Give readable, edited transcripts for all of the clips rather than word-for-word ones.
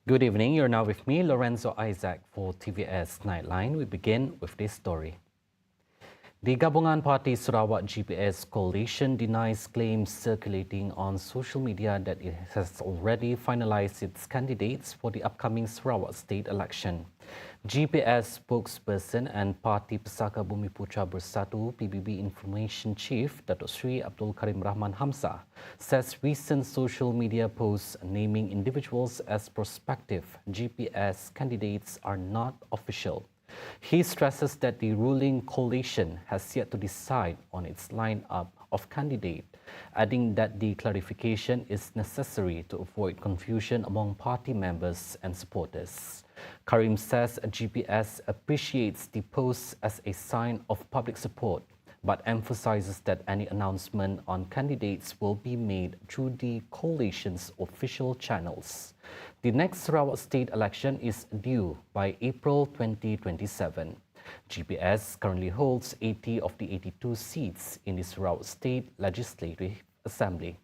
Good evening. You're now with me, Lorenzo Isaac, for TVS Nightline. We begin with this story. The Gabungan Party Sarawak GPS coalition denies claims circulating on social media that it has already finalized its candidates for the upcoming Sarawak state election. GPS spokesperson and Parti Pesaka Bumi Putra Bersatu PBB Information Chief Datuk Sri Abdul Karim Rahman Hamzah says recent social media posts naming individuals as prospective GPS candidates are not official. He stresses that the ruling coalition has yet to decide on its lineup of candidates, adding that the clarification is necessary to avoid confusion among party members and supporters. Karim says GPS appreciates the posts as a sign of public support, but emphasizes that any announcement on candidates will be made through the coalition's official channels. The next Sarawak state election is due by April 2027. GPS currently holds 80 of the 82 seats in the Sarawak State Legislative Assembly.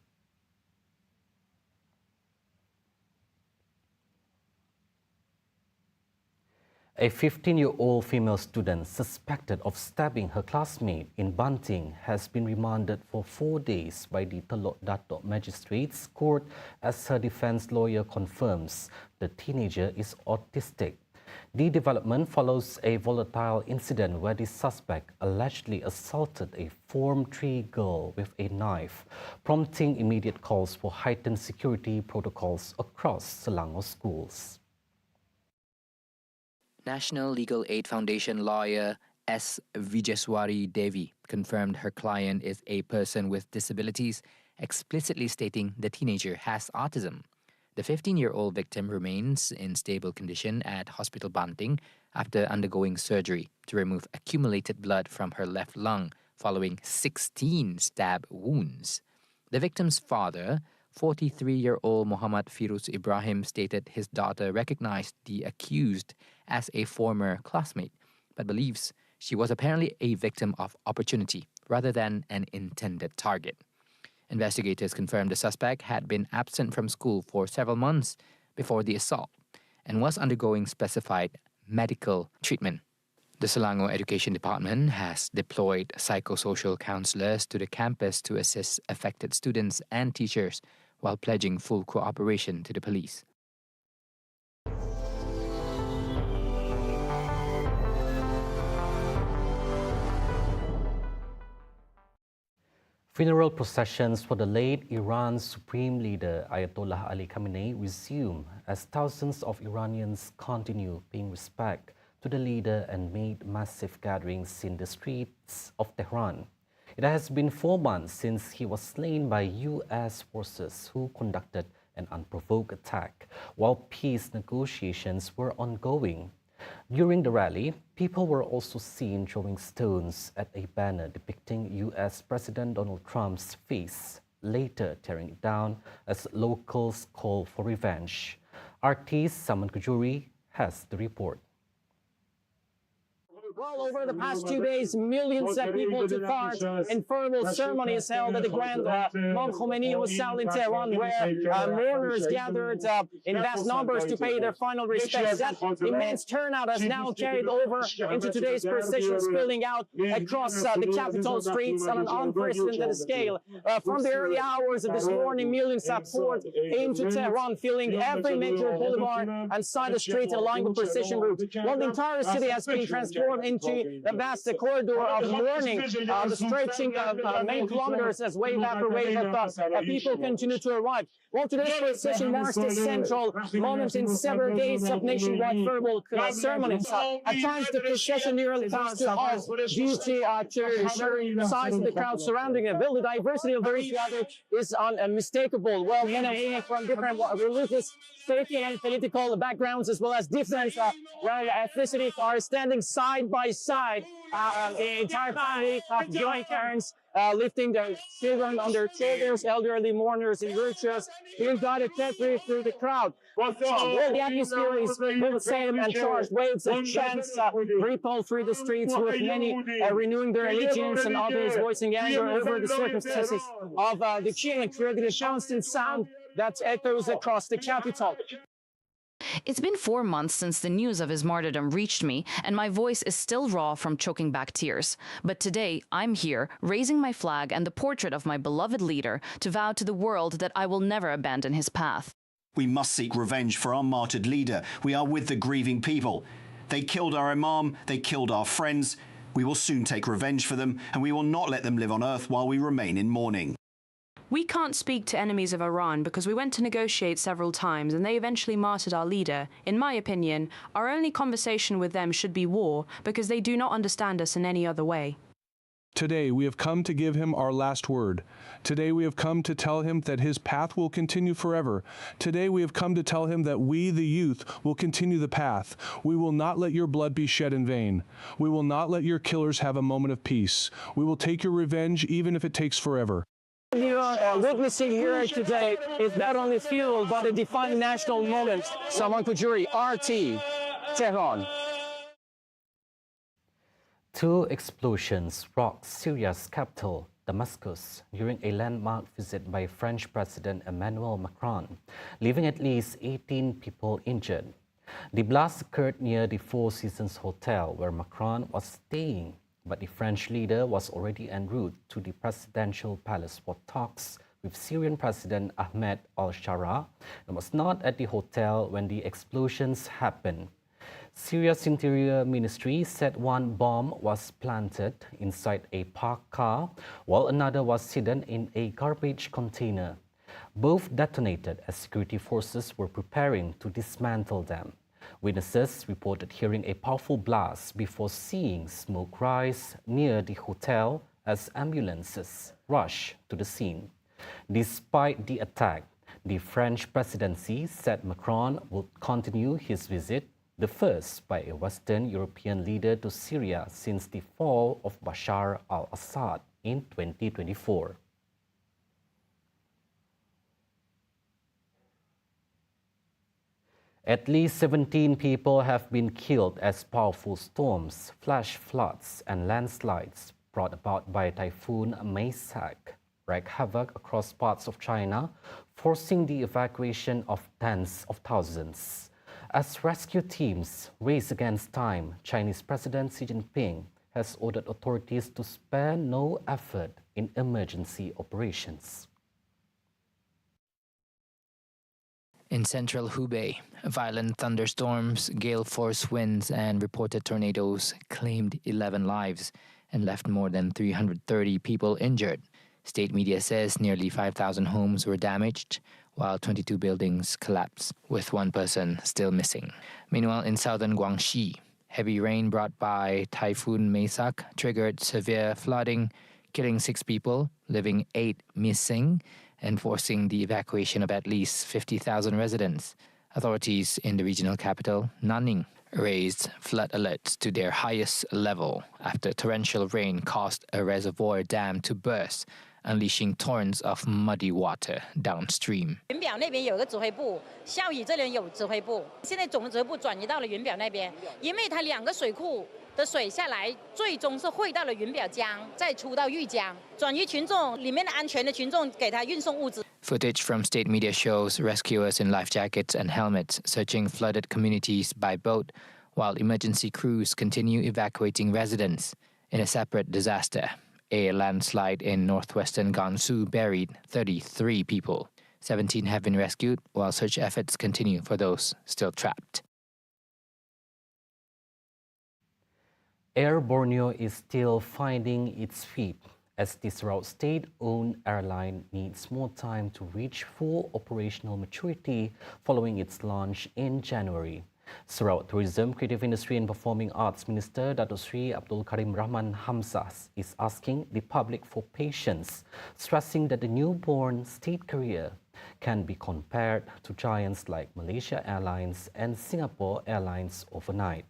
A 15-year-old female student suspected of stabbing her classmate in Banting has been remanded for 4 days by the Telok Datuk Magistrates Court as her defense lawyer confirms the teenager is autistic. The development follows a volatile incident where the suspect allegedly assaulted a Form 3 girl with a knife, prompting immediate calls for heightened security protocols across Selangor schools. National Legal Aid Foundation lawyer S. Vijeswari Devi confirmed her client is a person with disabilities, explicitly stating the teenager has autism. The 15-year-old victim remains in stable condition at Hospital Banting after undergoing surgery to remove accumulated blood from her left lung following 16 stab wounds. The victim's father, 43-year-old Muhammad Firuz Ibrahim, stated his daughter recognized the accused as a former classmate, but believes she was apparently a victim of opportunity rather than an intended target. Investigators confirmed the suspect had been absent from school for several months before the assault and was undergoing specified medical treatment. The Selangor Education Department has deployed psychosocial counselors to the campus to assist affected students and teachers while pledging full cooperation to the police. Funeral processions for the late Iran's Supreme Leader Ayatollah Ali Khamenei resume as thousands of Iranians continue paying respect to the leader and made massive gatherings in the streets of Tehran. It has been 4 months since he was slain by U.S. forces who conducted an unprovoked attack while peace negotiations were ongoing. During the rally, people were also seen throwing stones at a banner depicting U.S. President Donald Trump's face, later tearing it down as locals call for revenge. RT's Saman Kujuri has the report. Well, over the past 2 days, millions of people took part in formal ceremonies held at the Grand Imam Khomeini Hostel in Tehran, where mourners gathered in vast numbers to pay their final respects. That immense turnout has now carried over into today's procession, spilling out across the capital streets on an unprecedented scale. From the early hours of this morning, millions have poured into Tehran, filling every major boulevard and side street along the procession route. Well, the entire city has been transformed into the vast corridor of mourning, the stretching many kilometers as wave after wave of people continue to arrive. Well, today's procession marks the central moment in several days of nationwide formal ceremonies. At times, the procession nearly comes to halt due to the sheer size of the crowd surrounding it. Well, the diversity of those gathered is unmistakable. Well, men from different religious, faith, and political backgrounds, as well as different ethnicities, are standing side by side. The entire family of joint parents lifting their children on their shoulders, elderly mourners in wheelchairs, being guided carefully through the crowd. Well, the atmosphere is the same and charged. Waves of chants ripple through the streets, with many renewing their allegiance and others voicing anger over the circumstances of the killing, creating a constant sound that echoes across the capital. It's been 4 months since the news of his martyrdom reached me, and my voice is still raw from choking back tears. But today, I'm here, raising my flag and the portrait of my beloved leader to vow to the world that I will never abandon his path. We must seek revenge for our martyred leader. We are with the grieving people. They killed our imam, they killed our friends. We will soon take revenge for them, and we will not let them live on earth while we remain in mourning. We can't speak to enemies of Iran because we went to negotiate several times and they eventually martyred our leader. In my opinion, our only conversation with them should be war because they do not understand us in any other way. Today we have come to give him our last word. Today we have come to tell him that his path will continue forever. Today we have come to tell him that we, the youth, will continue the path. We will not let your blood be shed in vain. We will not let your killers have a moment of peace. We will take your revenge even if it takes forever. What you are witnessing here today is not only fueled by the defining national moment. Salman Khoury, RT, Tehran. 2 explosions rocked Syria's capital, Damascus, during a landmark visit by French President Emmanuel Macron, leaving at least 18 people injured. The blast occurred near the Four Seasons Hotel where Macron was staying, but the French leader was already en route to the presidential palace for talks with Syrian President Ahmed al-Shara and was not at the hotel when the explosions happened. Syria's Interior Ministry said one bomb was planted inside a parked car, while another was hidden in a garbage container. Both detonated as security forces were preparing to dismantle them. Witnesses reported hearing a powerful blast before seeing smoke rise near the hotel as ambulances rushed to the scene. Despite the attack, the French presidency said Macron would continue his visit, the first by a Western European leader to Syria since the fall of Bashar al-Assad in 2024. At least 17 people have been killed as powerful storms, flash floods, and landslides brought about by Typhoon Maysak wreak havoc across parts of China, forcing the evacuation of tens of thousands. As rescue teams race against time, Chinese President Xi Jinping has ordered authorities to spare no effort in emergency operations. In central Hubei, violent thunderstorms, gale force winds, and reported tornadoes claimed 11 lives and left more than 330 people injured. State media says nearly 5,000 homes were damaged, while 22 buildings collapsed, with one person still missing. Meanwhile, in southern Guangxi, heavy rain brought by Typhoon Maysak triggered severe flooding, killing 6 people, leaving 8 missing, and forcing the evacuation of at least 50,000 residents. Authorities in the regional capital, Nanning, raised flood alerts to their highest level after torrential rain caused a reservoir dam to burst, unleashing torrents of muddy water downstream. 云表那边有个指挥部，孝义这里有指挥部，现在总指挥部转移到了云表那边，因为它2个水库的水下来，最终是汇到了云表江，再出到玉江，转移群众里面的安全的群众给他运送物资。 Footage from state media shows rescuers in life jackets and helmets searching flooded communities by boat, while emergency crews continue evacuating residents. In a separate disaster, a landslide in northwestern Gansu buried 33 people. 17 have been rescued, while search efforts continue for those still trapped. Air Borneo is still finding its feet as this route state-owned airline needs more time to reach full operational maturity following its launch in January. Sarawak Tourism, Creative Industry and Performing Arts Minister Dato Sri Abdul Karim Rahman Hamzah is asking the public for patience, stressing that the newborn state carrier can be compared to giants like Malaysia Airlines and Singapore Airlines overnight.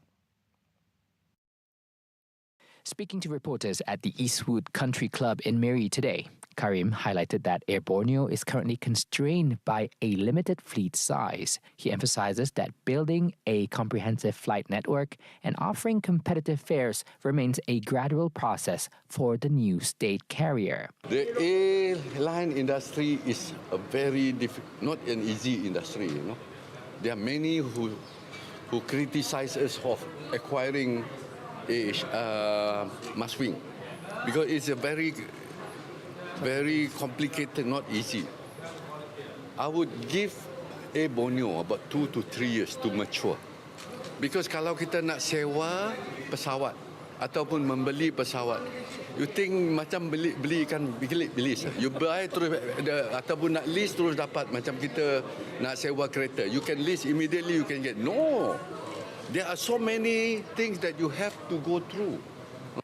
Speaking to reporters at the Eastwood Country Club in Miri today, Karim highlighted that Air Borneo is currently constrained by a limited fleet size. He emphasizes that building a comprehensive flight network and offering competitive fares remains a gradual process for the new state carrier. The airline industry is a very not an easy industry, There are many who criticize us of acquiring a mass wing because it's a very complicated, not easy. I would give a Borneo about 2 to 3 years to mature. Because kalau kita nak sewa pesawat ataupun membeli pesawat, you think macam beli ikan bilis. You buy terus ataupun nak lease terus dapat, macam kita nak sewa kereta. You can lease immediately, you can get. No. There are so many things that you have to go through.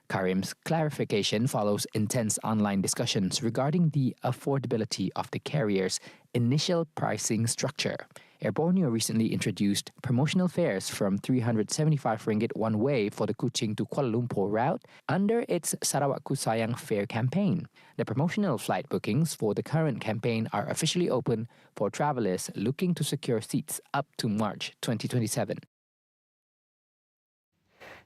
Karim's clarification follows intense online discussions regarding the affordability of the carrier's initial pricing structure. Air Borneo recently introduced promotional fares from 375 ringgit one way for the Kuching to Kuala Lumpur route under its Sarawakku Sayang fare campaign. The promotional flight bookings for the current campaign are officially open for travellers looking to secure seats up to March 2027.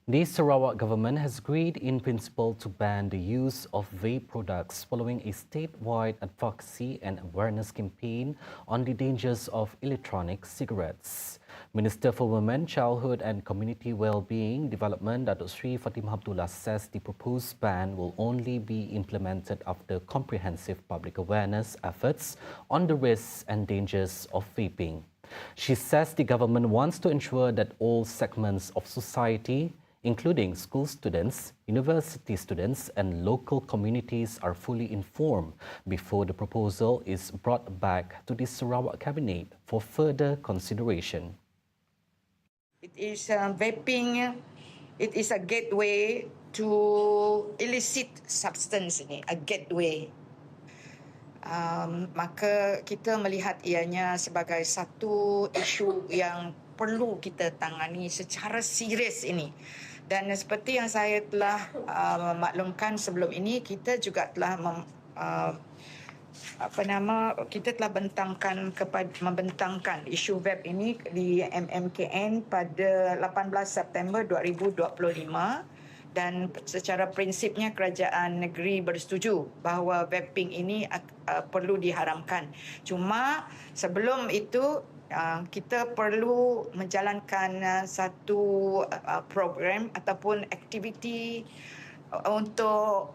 The Sarawak government has agreed in principle to ban the use of vape products following a statewide advocacy and awareness campaign on the dangers of electronic cigarettes. Minister for Women, Childhood and Community Wellbeing Development, Datuk Sri Fatimah Abdullah, says the proposed ban will only be implemented after comprehensive public awareness efforts on the risks and dangers of vaping. She says the government wants to ensure that all segments of society, including school students, university students and local communities, are fully informed before the proposal is brought back to the Sarawak Cabinet for further consideration. It is vaping, it is a gateway to illicit substance ini, a gateway. Maka kita melihat ianya sebagai satu isu yang perlu kita tangani secara serius ini. Dan seperti yang saya telah maklumkan sebelum ini, kita juga telah kita telah membentangkan isu vape ini di MMKN pada 18 September 2025 dan secara prinsipnya kerajaan negeri bersetuju bahawa vaping ini perlu diharamkan. Cuma sebelum itu kita perlu menjalankan satu program ataupun aktiviti untuk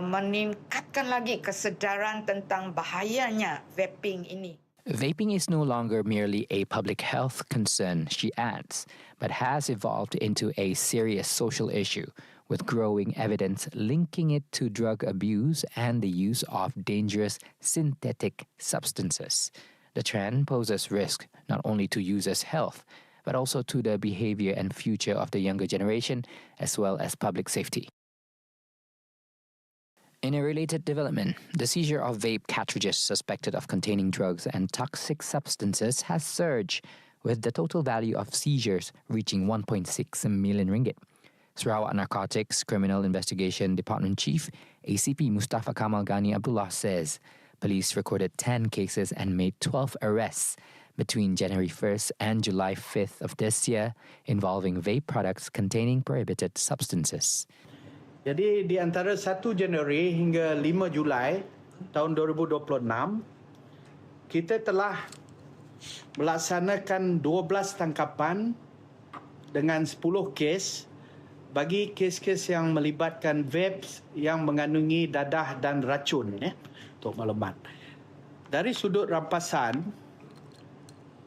meningkatkan lagi kesedaran tentang bahayanya vaping ini. Vaping is no longer merely a public health concern, she adds, but has evolved into a serious social issue, with growing evidence linking it to drug abuse and the use of dangerous synthetic substances. The trend poses risk not only to users' health, but also to the behavior and future of the younger generation, as well as public safety. In a related development, the seizure of vape cartridges suspected of containing drugs and toxic substances has surged, with the total value of seizures reaching 1.6 million ringgit. Sarawak Narcotics Criminal Investigation Department Chief ACP Mustafa Kamal Ghani Abdullah says police recorded 10 cases and made 12 arrests between January 1st and July 5th of this year involving vape products containing prohibited substances. Jadi di antara 1 Januari hingga 5 Julai tahun 2026, kita telah melaksanakan 12 tangkapan dengan 10 kes bagi kes-kes yang melibatkan vapes yang mengandungi dadah dan racun, untuk maklumat. Dari sudut rampasan,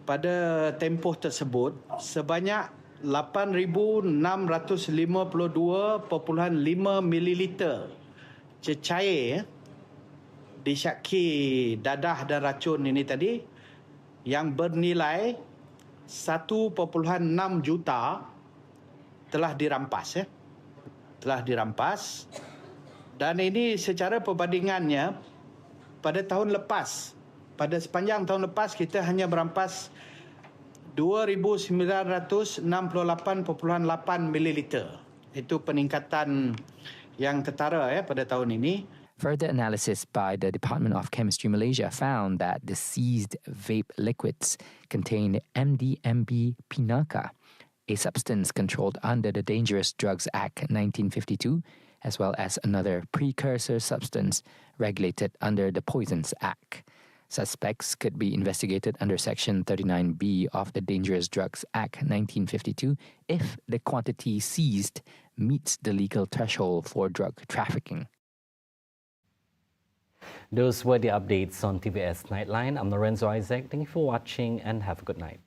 pada tempoh tersebut, sebanyak 8,652.5 mililiter cecair disyaki dadah dan racun ini tadi yang bernilai 1.6 juta telah dirampas. Telah dirampas. Dan ini secara perbandingannya pada tahun lepas, pada sepanjang tahun lepas kita hanya merampas 2,968.8 mililiter. Itu peningkatan yang ketara pada tahun ini. Further analysis by the Department of Chemistry Malaysia found that the seized vape liquids contained MDMB pinaka, a substance controlled under the Dangerous Drugs Act 1952, as well as another precursor substance regulated under the Poisons Act. Suspects could be investigated under Section 39B of the Dangerous Drugs Act 1952 if the quantity seized meets the legal threshold for drug trafficking. Those were the updates on TVS Nightline. I'm Lorenzo Isaac. Thank you for watching and have a good night.